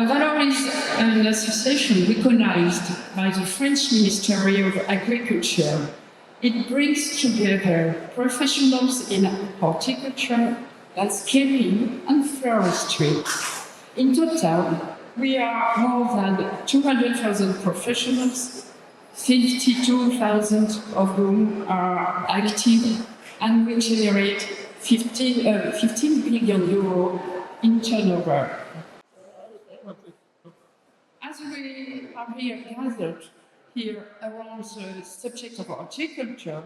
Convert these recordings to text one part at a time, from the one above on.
Valhor is an association recognized by the French Ministry of Agriculture. It brings together professionals in horticulture, landscaping, and forestry. In total, we are more than 200,000 professionals, 52,000 of whom are active, and we generate 15 billion euro in turnover. As we are here gathered here around the subject of horticulture,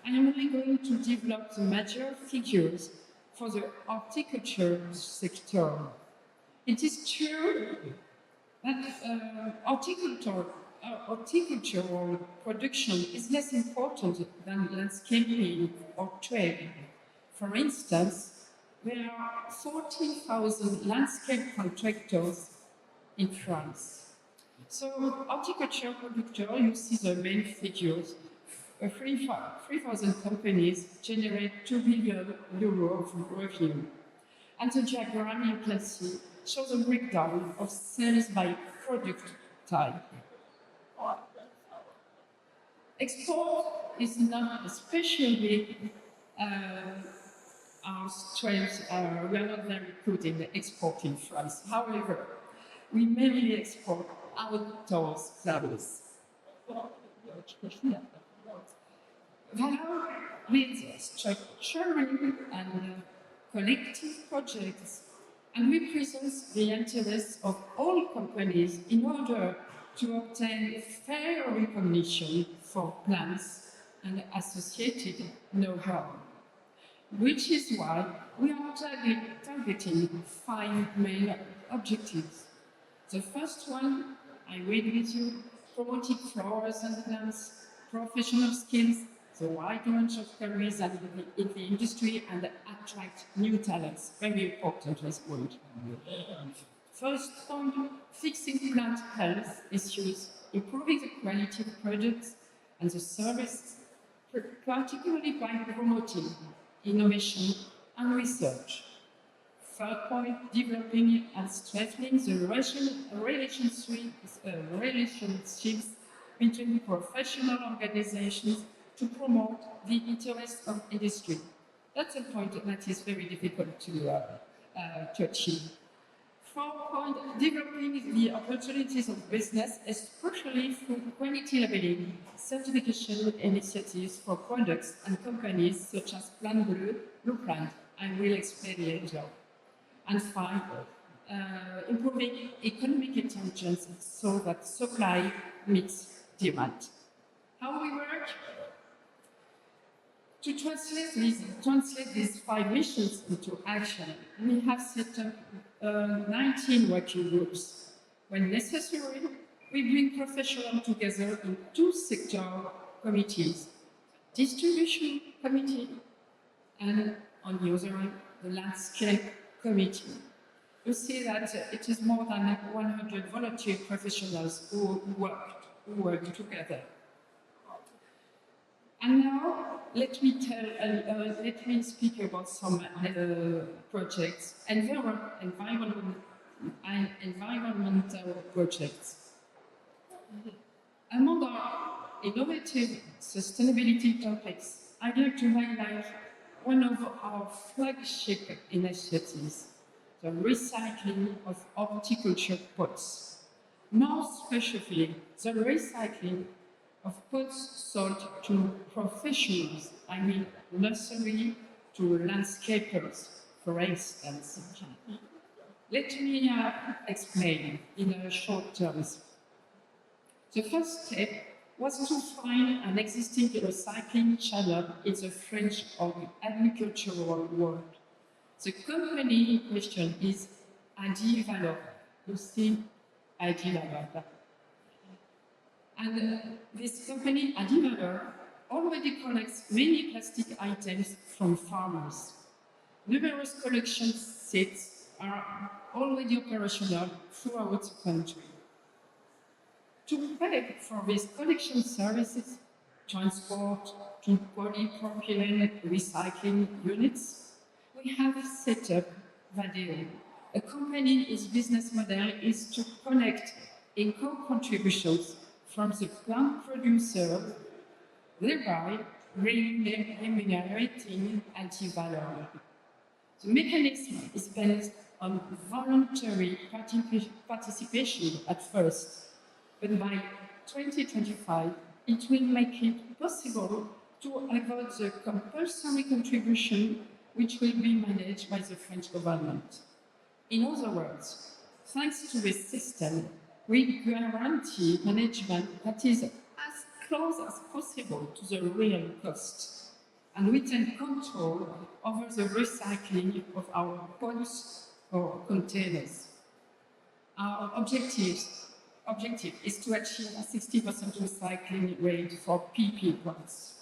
I am only going to develop the major figures for the horticulture sector. It is true that horticultural production is less important than landscaping or trade. For instance, there are 40,000 landscape contractors in France. So, horticulture productor, you see the main figures. 3,000 companies generate 2 billion euros of revenue. And the diagram you can see shows a breakdown of sales by product type. Export is not especially our strength. We are not very good in export in France. However, we mainly export outdoor service. Valhor leads structuring and collective projects and represents the interests of all companies in order to obtain fair recognition for plans and associated know-how, which is why we are targeting 5 main objectives. The first one, I read with you, promoting flowers and plants, professional skills, the wide range of careers in the industry, and attract new talents. Very important, this point. First point, fixing plant health issues, improving the quality of products and the service, particularly by promoting innovation and research. Third point, developing and strengthening the relationships between professional organizations to promote the interests of industry. That's a point that is very difficult to achieve. Fourth point, developing the opportunities of business, especially through quality labeling, certification initiatives for products and companies such as Plan Bleu, Blueprint. I will explain later. And five, improving economic intelligence so that supply meets demand. How we work? To translate these 5 missions into action, we have set up 19 working groups. When necessary, we bring professionals together in 2 sector committees, distribution committee and, on the other hand, the landscape committee. You see that it is more than 100 volunteer professionals who work together. And now, let me speak about some projects, environmental projects. Among our innovative sustainability topics, I'd like to highlight one of our flagship initiatives, the recycling of horticulture pots. More specifically, the recycling of pots sold to professionals, I mean nursery to landscapers, for instance. Let me explain in short terms. The first step was to find an existing recycling channel in the French agricultural world. The company in question is Valhor. You see Valhor. And this company, Valhor, already collects many plastic items from farmers. Numerous collection sites are already operational throughout the country. To pay for these collection services, transport to polypropylene recycling units, we have set up Valhor, A company's business model is to collect eco-contributions from the plant producer, thereby remunerating Valhor. The mechanism is based on voluntary participation at first, but by 2025, it will make it possible to avoid the compulsory contribution which will be managed by the French government. In other words, thanks to this system, we guarantee management that is as close as possible to the real cost, and we take control over the recycling of our pots or containers. Our objective is to achieve a 60% recycling rate for PP pots.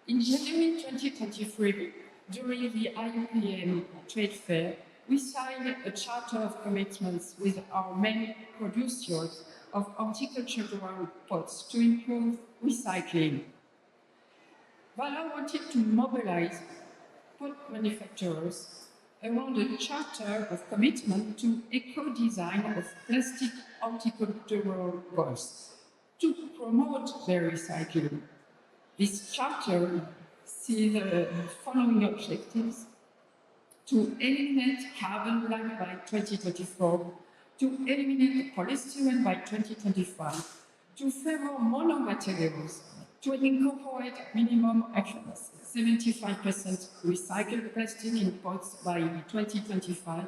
In January 2023, during the IUPM trade fair, we signed a charter of commitments with our main producers of horticultural pots to improve recycling. Valhor wanted to mobilize pot manufacturers around a charter of commitment to eco-design of plastic horticultural pots to promote their recycling. This charter sees the following objectives: to eliminate carbon black by 2024, to eliminate polystyrene by 2025, to favor monomaterials, to incorporate minimum 75% recycled plastic in pots by 2025,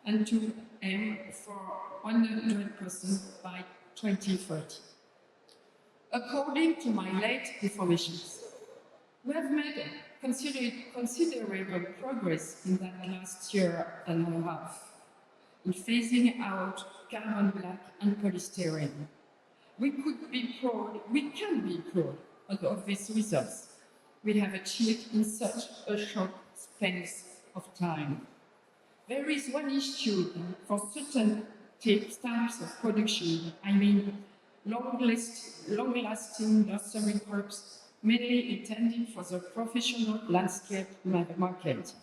and to aim for 100% by 2030. According to my late informations, we have made considerable progress in that last year and a half in phasing out carbon black and polystyrene. We can be proud of these results we have achieved in such a short space of time. There is one issue for certain types of production, I mean long-lasting nursery crops, mainly intended for the professional landscape market.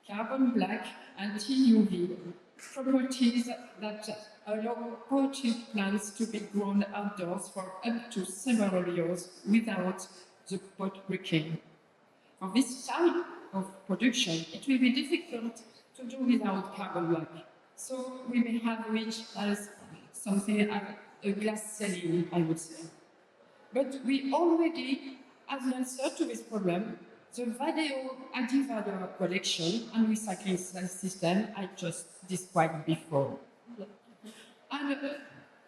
Carbon black anti-UV properties that allow poultry plants to be grown outdoors for up to several years without the pot breaking. For this type of production, it will be difficult to do without carbon black. So we may have reached as something a glass ceiling, I would say. But we already have an answer to this problem: the Valhor Valhor collection and recycling system I just described before. And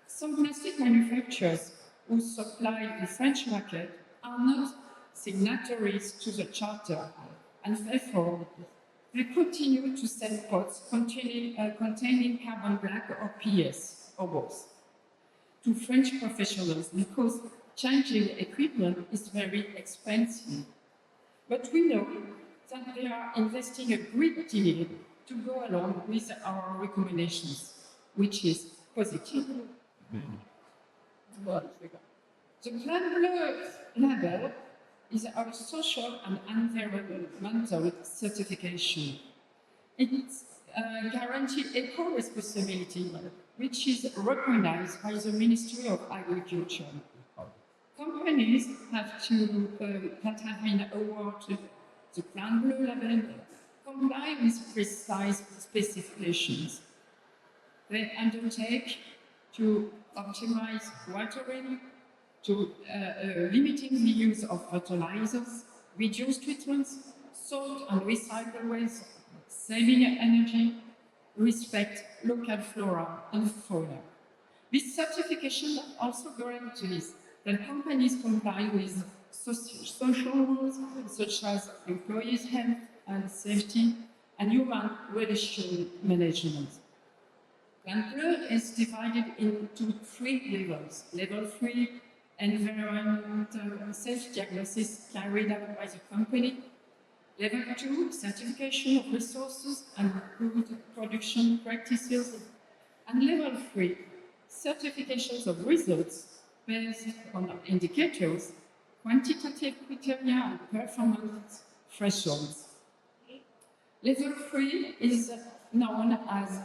some plastic manufacturers who supply the French market are not signatories to the charter, and therefore they continue to sell pots containing carbon black or PS, or both, to French professionals, because changing equipment is very expensive. But we know that they are investing a great deal to go along with our recommendations, which is positive. The Plan Bleu label is our social and environmental certification. It guarantees eco-responsibility, which is recognized by the Ministry of Agriculture. Companies that have been awarded the Plan Bleu label comply with precise specifications. They undertake to optimize watering, to limiting the use of fertilizers, reduce treatments, sort and recycle waste, saving energy, respect local flora and fauna. This certification also guarantees that companies comply with social rules such as employees' health and safety and human relation management. Plan Bleu is divided into 3 levels. Level 3, environmental self-diagnosis carried out by the company. Level 2, certification of resources and good production practices. And level 3, certifications of results based on indicators, quantitative criteria and performance thresholds. Level 3 is known as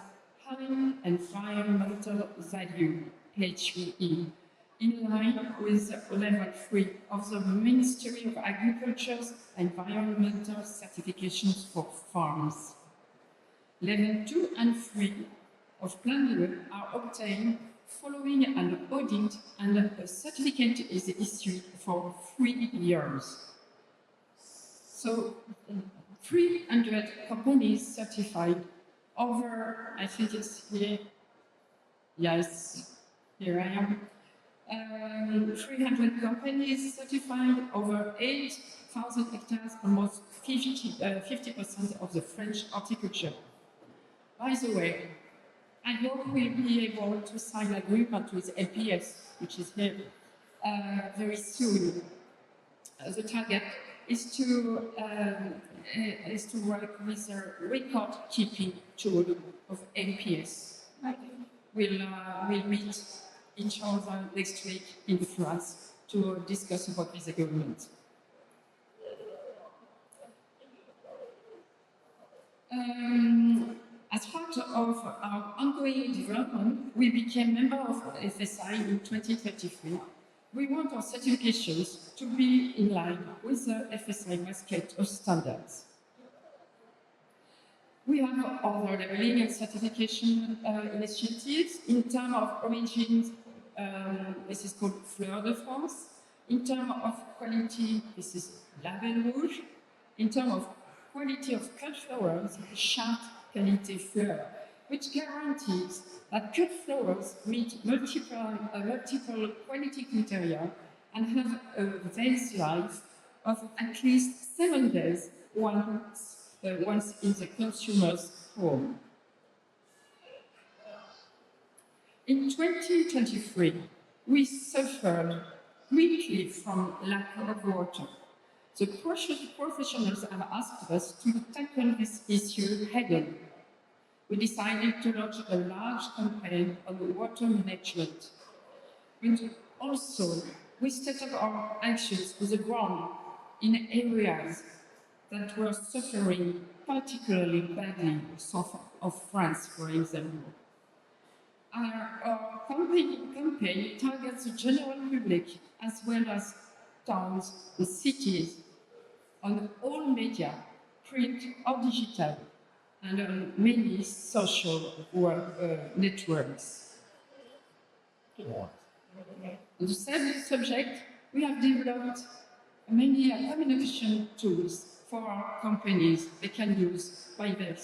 High Environmental Value, HVE, in line with Level 3 of the Ministry of Agriculture's environmental certifications for farms. Level 2 and 3 of Plan are obtained following an audit, and a certificate is issued for 3 years. So 300 companies certified over, I think it's here, yes, here I am. 300 companies certified over 8,000 hectares, almost 50% of the French horticulture. By the way, I hope we'll be able to sign an agreement with AIPH, which is here, very soon. The target is to work with a record-keeping tool of AIPH. We'll meet each other next week in France to discuss about this agreement. As part of our ongoing development, we became member of FSI in 2023. We want our certifications to be in line with the FSI basket of standards. We have other labeling and certification initiatives. In terms of origin, this is called Fleur de France. In terms of quality, this is Label Rouge. In terms of quality of cut flowers, Charte Qualité Fleur, which guarantees that cut flowers meet multiple quality criteria and have a vase life of at least 7 days once in the consumer's home. In 2023, we suffered greatly from lack of water. The professionals have asked us to tackle this issue head-on. We decided to launch a large campaign on water management. And also, we stepped up our actions on the ground in areas that were suffering particularly badly, south of France, for example. Our campaign targets the general public as well as towns and cities on all media, print or digital, and on many social networks. On the same subject, we have developed many communication tools for our companies they can use by Valhor.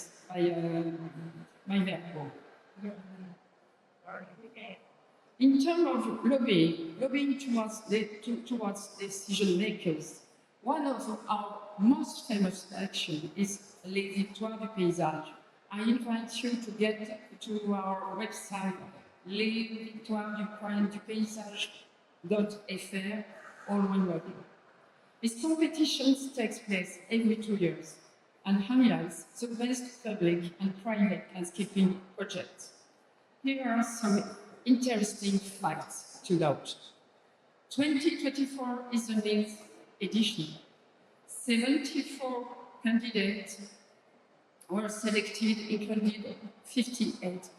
In terms of lobbying towards decision makers, one of our most famous actions is Les Victoires du Paysage. I invite you to get to our website, lesvictoiresdupaysage.fr, all one word. This competition takes place every 2 years and highlights the best public and private landscaping projects. Here are some interesting facts to note. 2024 is the 9th edition. 74 candidates were selected, including 58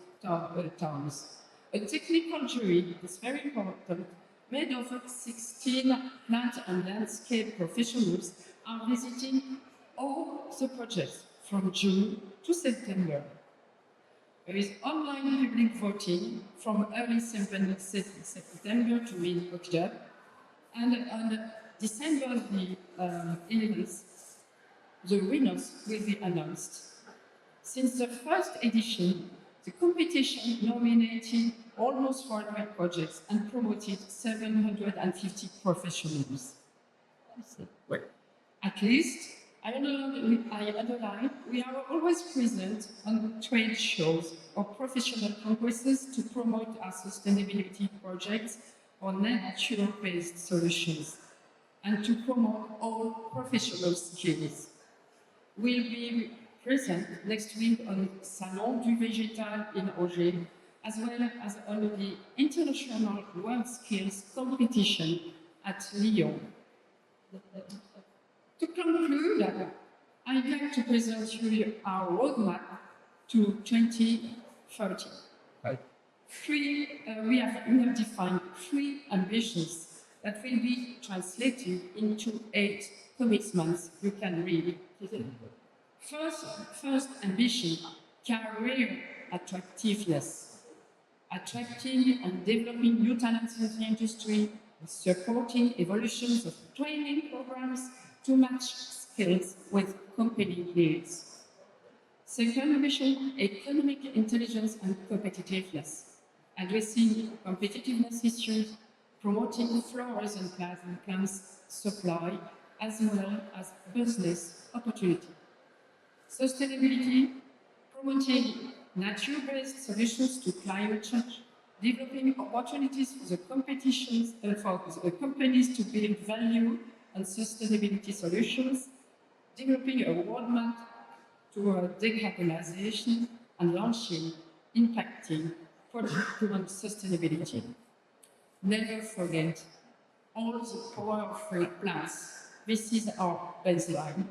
towns. A technical jury is very important, made of 16 plant and landscape professionals are visiting all the projects from June to September. There is online public voting from early September to mid-October, and on December the 11th, the winners will be announced. Since the first edition, the competition nominated almost 400 projects and promoted 750 professionals. At least, I underline, we are always present on trade shows or professional congresses to promote our sustainability projects or nature-based solutions, and to promote all professional skills. We'll be present next week on Salon du Végétal in Angers, as well as on the International World Skills Competition at Lyon. To conclude, I'd like to present you our roadmap to 2030. Right. We have defined 3 ambitions that will be translated into 8 commitments you can read. First ambition, career attractiveness. Attracting and developing new talents in the industry, supporting evolutions of training programs to match skills with company needs. Second ambition, economic intelligence and competitiveness, addressing competitiveness issues, promoting flowers and plants supply, as well as business opportunity. Sustainability, promoting nature-based solutions to climate change, developing opportunities for the companies to build value and sustainability solutions, developing a roadmap to decarbonization and launching impacting projects towards sustainability. Never forget all the power of free plants. This is our baseline.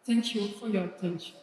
Thank you for your attention.